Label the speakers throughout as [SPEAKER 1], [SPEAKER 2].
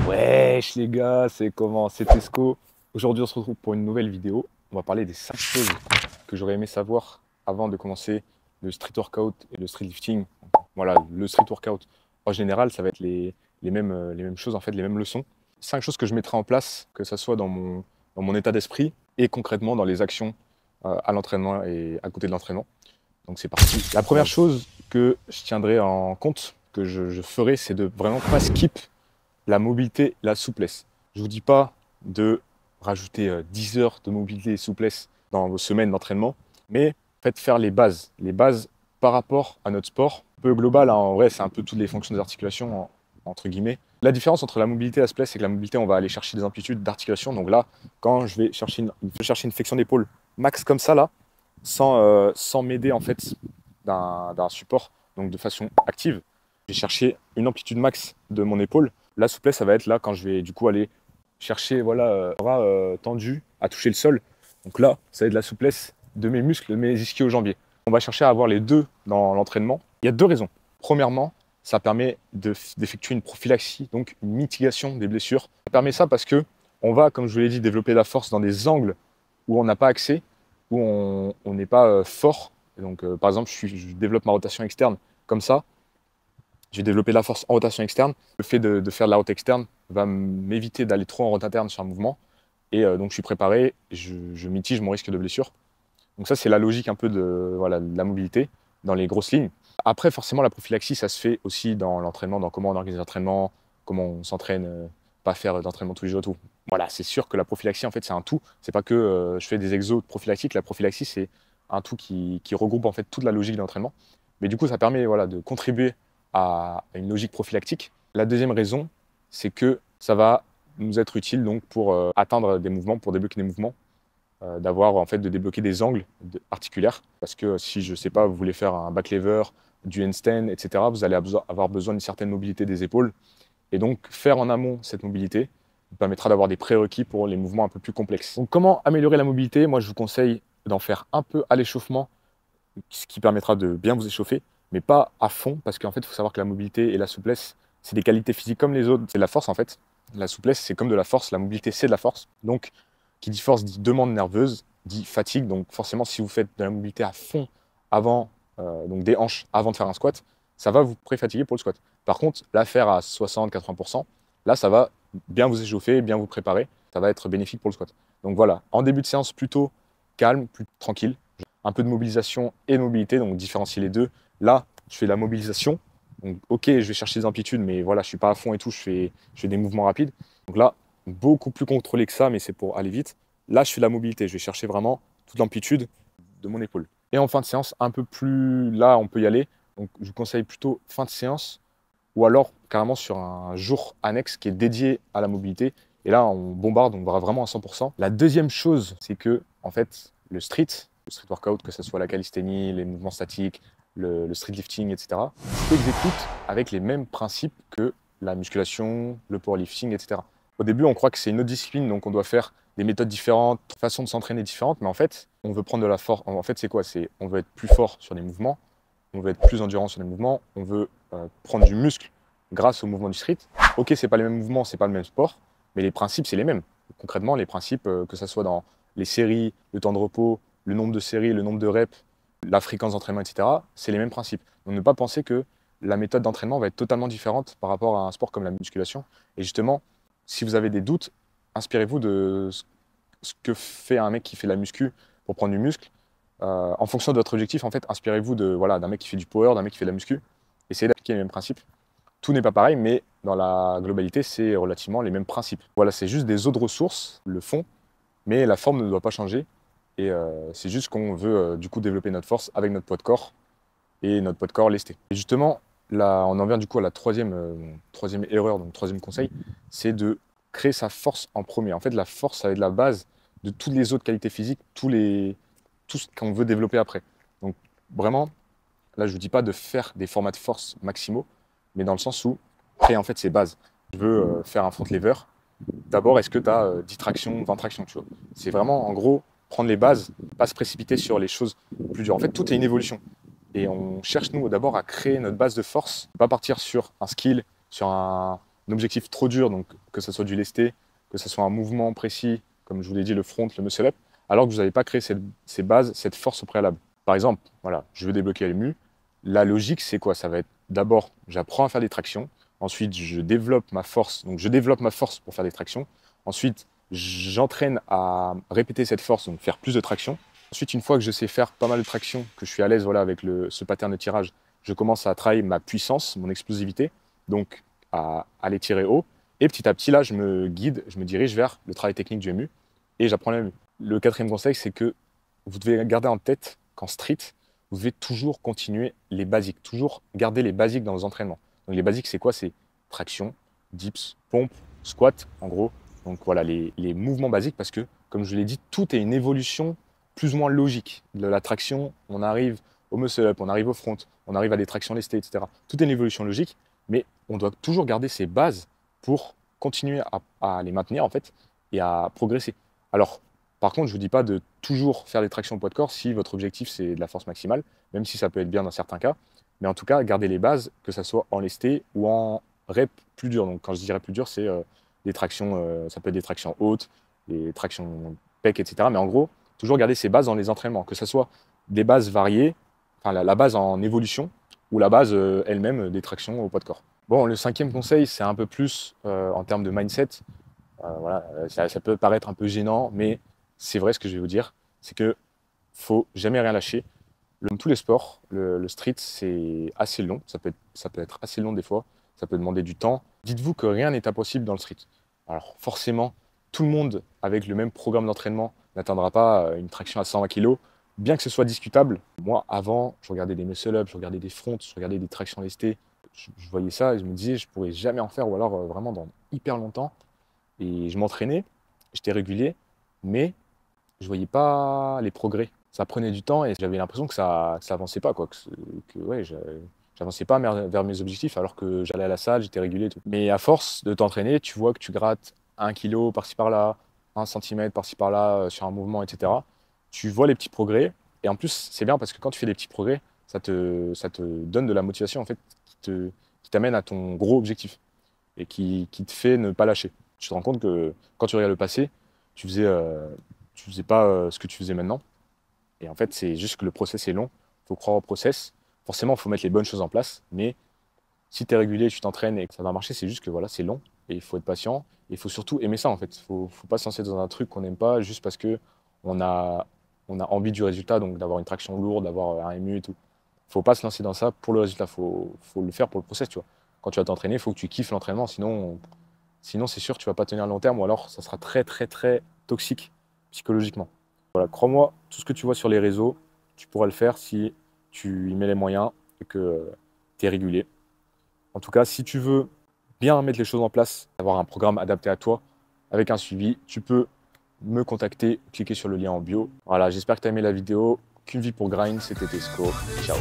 [SPEAKER 1] Wesh les gars, c'est comment? C'est Tesco. Aujourd'hui on se retrouve pour une nouvelle vidéo. On va parler des 5 choses que j'aurais aimé savoir avant de commencer le street workout et le street lifting. Voilà, le street workout en général, ça va être les mêmes choses, en fait, les mêmes leçons. 5 choses que je mettrai en place, que ce soit dans mon état d'esprit et concrètement dans les actions à l'entraînement et à côté de l'entraînement. Donc c'est parti. La première chose que je tiendrai en compte, que je ferai, c'est de vraiment pas skip la mobilité, la souplesse. Je ne vous dis pas de rajouter 10 heures de mobilité et souplesse dans vos semaines d'entraînement, mais faites faire les bases par rapport à notre sport. Un peu global, hein, en vrai, c'est un peu toutes les fonctions des articulations, entre guillemets. La différence entre la mobilité et la souplesse, c'est que la mobilité, on va aller chercher des amplitudes d'articulation. Donc là, quand je vais chercher une flexion d'épaule max comme ça, là, sans m'aider en fait d'un support, donc de façon active, je vais chercher une amplitude max de mon épaule. La souplesse, ça va être là quand je vais du coup aller chercher voilà, bras tendu à toucher le sol. Donc là, ça va être la souplesse de mes muscles, de mes ischio-jambiers. On va chercher à avoir les deux dans l'entraînement. Il y a deux raisons. Premièrement, ça permet d'effectuer une prophylaxie, donc une mitigation des blessures. Ça permet ça parce que on va, comme je vous l'ai dit, développer la force dans des angles où on n'a pas accès, où on n'est pas fort. Et donc, par exemple, je développe ma rotation externe comme ça. Je vais développer la force en rotation externe. Le fait de faire de la rotation externe va m'éviter d'aller trop en rotation interne sur un mouvement. Et donc, je suis préparé, je mitige mon risque de blessure. Donc ça, c'est la logique un peu voilà, de la mobilité dans les grosses lignes. Après, forcément, la prophylaxie, ça se fait aussi dans l'entraînement, dans comment on organise l'entraînement, comment on s'entraîne, pas faire d'entraînement tous les jours, tout. Voilà, c'est sûr que la prophylaxie, en fait, c'est un tout. C'est pas que je fais des exos prophylactiques. La prophylaxie, c'est un tout qui regroupe en fait toute la logique de l'entraînement. Mais du coup, ça permet voilà, de contribuer à une logique prophylactique. La deuxième raison, c'est que ça va nous être utile donc pour atteindre des mouvements, pour débloquer des mouvements, d'avoir en fait de débloquer des angles articulaires. Parce que si je sais pas, vous voulez faire un back lever, du handstand, etc., vous allez avoir besoin d'une certaine mobilité des épaules. Et donc faire en amont cette mobilité vous permettra d'avoir des prérequis pour les mouvements un peu plus complexes. Donc comment améliorer la mobilité? Moi je vous conseille d'en faire un peu à l'échauffement, ce qui permettra de bien vous échauffer, mais pas à fond, parce qu'en fait, il faut savoir que la mobilité et la souplesse, c'est des qualités physiques comme les autres, c'est de la force en fait. La souplesse, c'est comme de la force, la mobilité, c'est de la force. Donc, qui dit force dit demande nerveuse, dit fatigue. Donc, forcément, si vous faites de la mobilité à fond avant, donc des hanches avant de faire un squat, ça va vous pré-fatiguer pour le squat. Par contre, la faire à 60-80%, là, ça va bien vous échauffer, bien vous préparer, ça va être bénéfique pour le squat. Donc voilà, en début de séance, plutôt calme, plus tranquille, un peu de mobilisation et de mobilité, donc différencier les deux. Là, je fais la mobilisation. Donc, ok, je vais chercher des amplitudes, mais voilà, je ne suis pas à fond et tout, je fais des mouvements rapides. Donc là, beaucoup plus contrôlé que ça, mais c'est pour aller vite. Là, je fais la mobilité, je vais chercher vraiment toute l'amplitude de mon épaule. Et en fin de séance, un peu plus, là, on peut y aller. Donc, je vous conseille plutôt fin de séance ou alors carrément sur un jour annexe qui est dédié à la mobilité. Et là, on bombarde, on va vraiment à 100%. La deuxième chose, c'est que, en fait, le street workout, que ce soit la calisthénie, les mouvements statiques, le street lifting, etc., s'exécute avec les mêmes principes que la musculation, le powerlifting, etc. Au début, on croit que c'est une autre discipline, donc on doit faire des méthodes différentes, façons de s'entraîner différentes, mais en fait, on veut prendre de la force. En fait, c'est quoi? On veut être plus fort sur des mouvements, on veut être plus endurant sur des mouvements, on veut prendre du muscle grâce au mouvement du street. Ok, c'est pas les mêmes mouvements, c'est pas le même sport, mais les principes, c'est les mêmes. Concrètement, les principes, que ce soit dans les séries, le temps de repos, le nombre de séries, le nombre de reps, la fréquence d'entraînement, etc., c'est les mêmes principes. Donc ne pas penser que la méthode d'entraînement va être totalement différente par rapport à un sport comme la musculation. Et justement, si vous avez des doutes, inspirez-vous de ce que fait un mec qui fait la muscu pour prendre du muscle. En fonction de votre objectif, en fait, inspirez-vous voilà, d'un mec qui fait du power, d'un mec qui fait de la muscu. Essayez d'appliquer les mêmes principes. Tout n'est pas pareil, mais dans la globalité, c'est relativement les mêmes principes. Voilà, c'est juste des autres ressources, le fond, mais la forme ne doit pas changer. Et c'est juste qu'on veut du coup développer notre force avec notre poids de corps et notre poids de corps lesté. Et justement, là, on en vient du coup à la troisième erreur, donc troisième conseil, c'est de créer sa force en premier. En fait, la force, ça va être la base de toutes les autres qualités physiques, tout ce qu'on veut développer après. Donc vraiment, là, je ne vous dis pas de faire des formats de force maximaux, mais dans le sens où créer en fait ses bases. Je veux faire un front lever. D'abord, est-ce que tu as 10 tractions, 20 tractions, tu vois? C'est vraiment, en gros, prendre les bases, pas se précipiter sur les choses plus dures. En fait, tout est une évolution. Et on cherche, nous, d'abord à créer notre base de force, pas partir sur un skill, sur un objectif trop dur, donc que ce soit du lesté, que ce soit un mouvement précis, comme je vous l'ai dit, le front, le muscle up, alors que vous n'avez pas créé ces bases, cette force au préalable. Par exemple, voilà, je veux débloquer LMU. La logique, c'est quoi? Ça va être d'abord, j'apprends à faire des tractions. Ensuite, je développe ma force. Donc, je développe ma force pour faire des tractions. Ensuite, j'entraîne à répéter cette force, donc faire plus de tractions. Ensuite, une fois que je sais faire pas mal de tractions, que je suis à l'aise voilà, avec ce pattern de tirage, je commence à travailler ma puissance, mon explosivité, donc à aller tirer haut. Et petit à petit, là, je me guide, je me dirige vers le travail technique du MU et j'apprends le MU. Le quatrième conseil, c'est que vous devez garder en tête qu'en street, vous devez toujours continuer les basiques, toujours garder les basiques dans vos entraînements. Donc les basiques, c'est quoi? C'est traction, dips, pompe, squat, en gros. Donc voilà, les mouvements basiques, parce que, comme je l'ai dit, tout est une évolution plus ou moins logique. De la traction, on arrive au muscle-up, on arrive au front, on arrive à des tractions lestées, etc. Tout est une évolution logique, mais on doit toujours garder ces bases pour continuer à les maintenir, en fait, et à progresser. Alors, par contre, je ne vous dis pas de toujours faire des tractions au poids de corps si votre objectif, c'est de la force maximale, même si ça peut être bien dans certains cas. Mais en tout cas, gardez les bases, que ce soit en lesté ou en rep plus dur. Donc, quand je dirais plus dur, c'est des tractions, ça peut être des tractions hautes, des tractions pec, etc. Mais en gros, toujours garder ces bases dans les entraînements, que ce soit des bases variées, enfin la base en évolution, ou la base elle-même des tractions au poids de corps. Bon, le cinquième conseil, c'est un peu plus en termes de mindset. Voilà, ça peut paraître un peu gênant, mais c'est vrai ce que je vais vous dire, c'est que faut jamais rien lâcher. Comme tous les sports, le street, c'est assez long, ça peut être assez long des fois, ça peut demander du temps. Dites-vous que rien n'est impossible dans le street. Alors forcément, tout le monde avec le même programme d'entraînement n'atteindra pas une traction à 120 kg, bien que ce soit discutable. Moi, avant, je regardais des muscle-up, je regardais des fronts, je regardais des tractions lestées, je voyais ça et je me disais, je pourrais jamais en faire, ou alors vraiment dans hyper longtemps. Et je m'entraînais, j'étais régulier, mais je voyais pas les progrès. Ça prenait du temps et j'avais l'impression que ça avançait pas, quoi. Ouais, j'avançais pas vers mes objectifs alors que j'allais à la salle, j'étais régulier et tout. Mais à force de t'entraîner, tu vois que tu grattes 1 kg par-ci par-là, 1 cm par-ci par-là sur un mouvement, etc. Tu vois les petits progrès. Et en plus, c'est bien parce que quand tu fais des petits progrès, ça te donne de la motivation en fait, qui t'amène à ton gros objectif et qui te fait ne pas lâcher. Tu te rends compte que quand tu regardes le passé, tu faisais pas ce que tu faisais maintenant. Et en fait, c'est juste que le process est long. Il faut croire au process. Forcément, il faut mettre les bonnes choses en place. Mais si tu es régulier, tu t'entraînes et que ça va marcher, c'est juste que voilà, c'est long. Et il faut être patient. Et il faut surtout aimer ça, en fait. Il ne faut pas se lancer dans un truc qu'on n'aime pas juste parce qu'on a envie du résultat, donc d'avoir une traction lourde, d'avoir un MU et tout. Il ne faut pas se lancer dans ça pour le résultat. Il faut le faire pour le process, tu vois. Quand tu vas t'entraîner, il faut que tu kiffes l'entraînement. Sinon c'est sûr, tu ne vas pas tenir à long terme ou alors ça sera très, très, très toxique psychologiquement. Voilà, crois-moi, tout ce que tu vois sur les réseaux, tu pourras le faire si tu y mets les moyens et que tu es régulier. En tout cas, si tu veux bien mettre les choses en place, avoir un programme adapté à toi, avec un suivi, tu peux me contacter, cliquer sur le lien en bio. Voilà, j'espère que tu as aimé la vidéo. Qu'une vie pour grind, c'était Tesco. Ciao.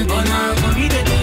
[SPEAKER 1] On a